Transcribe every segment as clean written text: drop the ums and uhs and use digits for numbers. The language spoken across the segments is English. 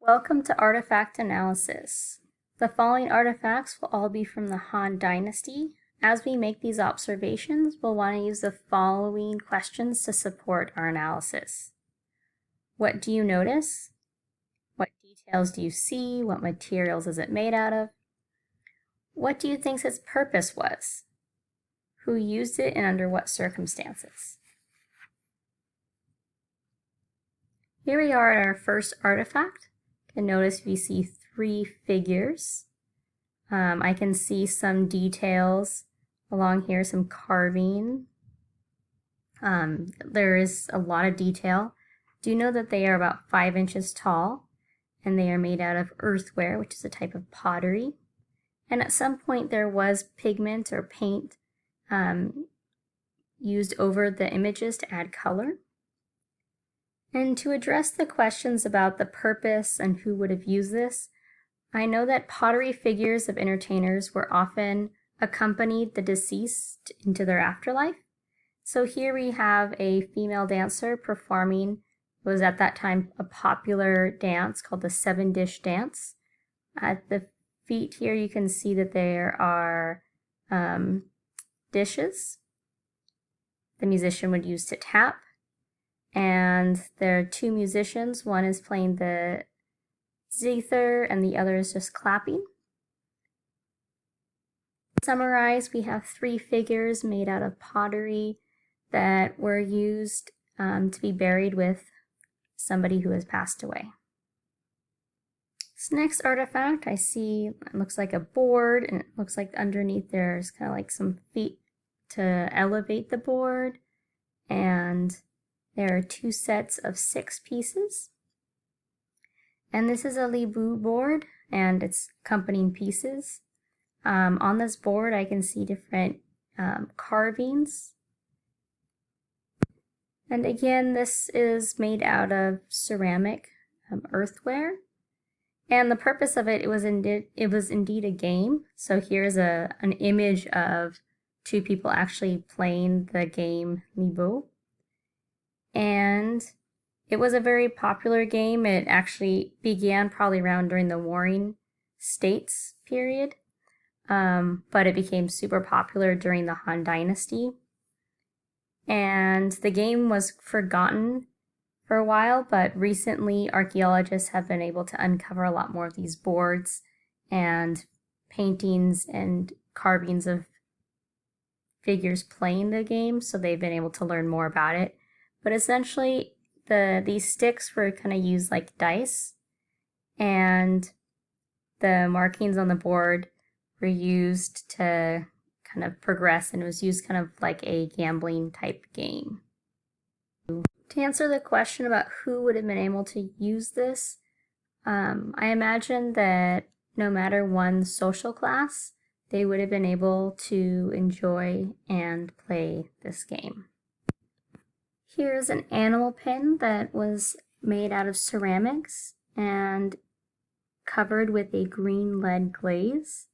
Welcome to Artifact Analysis. The following artifacts will all be from the Han Dynasty. As we make these observations, we'll want to use the following questions to support our analysis. What do you notice? What details do you see? What materials is it made out of? What do you think its purpose was? Who used it and under what circumstances? Here we are at our first artifact. And notice we see three figures. I can see some details along here, some carving. There is a lot of detail. Do know that they are about 5 inches tall, and they are made out of earthenware, which is a type of pottery. And at some point there was pigment or paint used over the images to add color. And to address the questions about the purpose and who would have used this, I know that pottery figures of entertainers were often accompanied the deceased into their afterlife. So here we have a female dancer performing what was at that time a popular dance called the 7-dish dance. At the feet here you can see that there are dishes the musician would use to tap. And there are two musicians. One is playing the zither and the other is just clapping. To summarize, we have three figures made out of pottery that were used to be buried with somebody who has passed away. This next artifact I see, it looks like a board, and it looks like underneath there's kind of like some feet to elevate the board, and there are 2 sets of 6 pieces. And this is a Libu board and its accompanying pieces. On this board I can see different carvings. And again, this is made out of ceramic earthenware. And the purpose of it was indeed a game. So here's an image of 2 people actually playing the game Libu. And it was a very popular game. It actually began probably around during the Warring States period, but it became super popular during the Han Dynasty. And the game was forgotten for a while, but recently archaeologists have been able to uncover a lot more of these boards and paintings and carvings of figures playing the game, so they've been able to learn more about it. But essentially, these sticks were kind of used like dice, and the markings on the board were used to kind of progress, and it was used kind of like a gambling type game. To answer the question about who would have been able to use this, I imagine that no matter one's social class, they would have been able to enjoy and play this game. Here's an animal pin that was made out of ceramics and covered with a green lead glaze.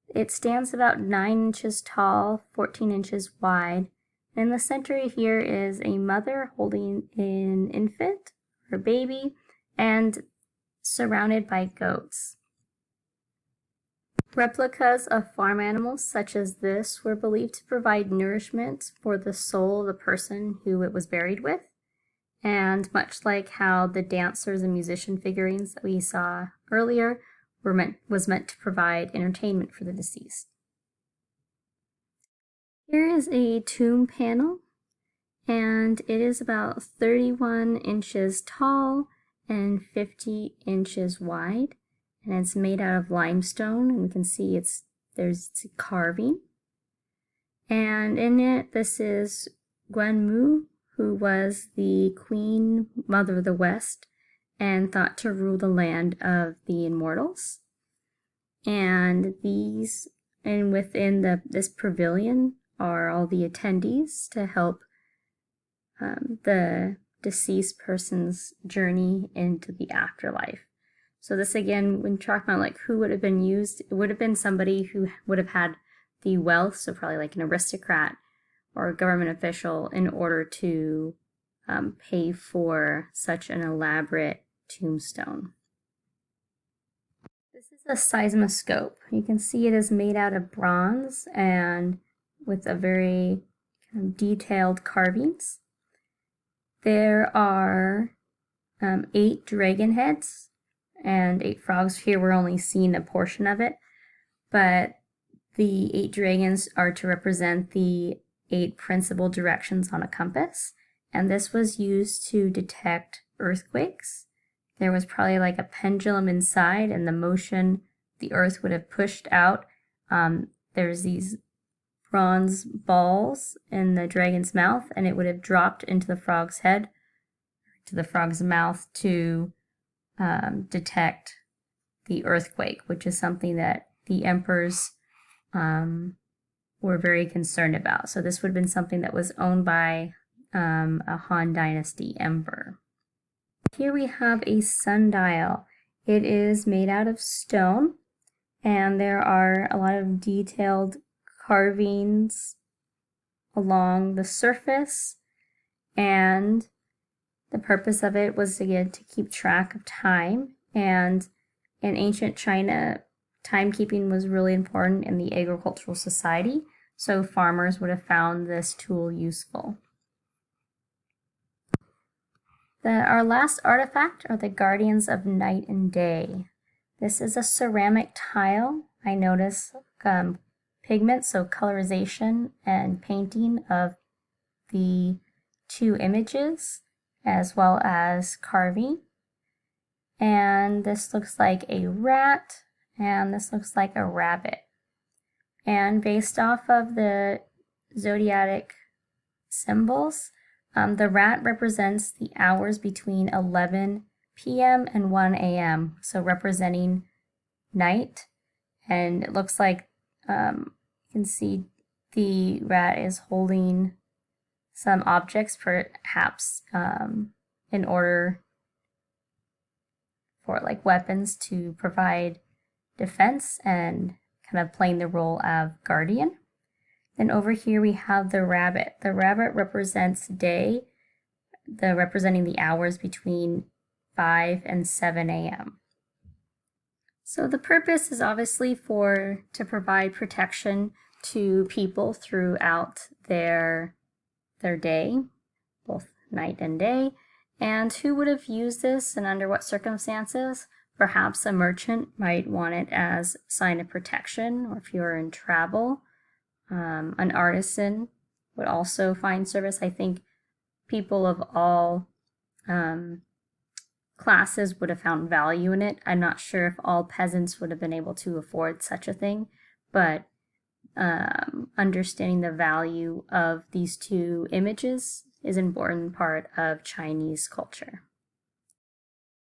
It stands about 9 inches tall, 14 inches wide. In the center here is a mother holding an infant or baby and surrounded by goats. Replicas of farm animals such as this were believed to provide nourishment for the soul of the person who it was buried with, and much like how the dancers and musician figurines that we saw earlier was meant to provide entertainment for the deceased. Here is a tomb panel, and it is about 31 inches tall and 50 inches wide. And it's made out of limestone, and we can see there's a carving. And in it, this is Guanmu, who was the Queen Mother of the West and thought to rule the land of the immortals. And within this pavilion are all the attendees to help the deceased person's journey into the afterlife. So this again, when talking about like who would have been used, it would have been somebody who would have had the wealth, so probably like an aristocrat or a government official, in order to pay for such an elaborate tombstone. This is a seismoscope. You can see it is made out of bronze and with a very kind of detailed carvings. There are 8 dragon heads and 8 frogs. Here we're only seeing a portion of it, but the 8 dragons are to represent the 8 principal directions on a compass, and this was used to detect earthquakes. There was probably like a pendulum inside, and the motion the earth would have pushed out. There's these bronze balls in the dragon's mouth, and it would have dropped into the frog's head, to the frog's mouth, to detect the earthquake, which is something that the emperors were very concerned about. So this would have been something that was owned by a Han Dynasty emperor. Here we have a sundial. It is made out of stone, and there are a lot of detailed carvings along the surface, and the purpose of it was, again, to keep track of time. And in ancient China, timekeeping was really important in the agricultural society, so farmers would have found this tool useful. Our last artifact are the Guardians of Night and Day. This is a ceramic tile. I notice pigment, so colorization and painting of the 2 images, as well as carving. And this looks like a rat, and this looks like a rabbit. And based off of the zodiac symbols, the rat represents the hours between 11 p.m. and 1 a.m., so representing night. And it looks like you can see the rat is holding some objects, perhaps in order for like weapons to provide defense and kind of playing the role of guardian. Then over here we have the rabbit. The rabbit represents day, representing the hours between 5 and 7 a.m. So the purpose is obviously to provide protection to people throughout their day, both night and day. And who would have used this and under what circumstances? Perhaps a merchant might want it as a sign of protection, or if you're in travel. An artisan would also find service. I think people of all classes would have found value in it. I'm not sure if all peasants would have been able to afford such a thing, but understanding the value of these 2 images is an important part of Chinese culture.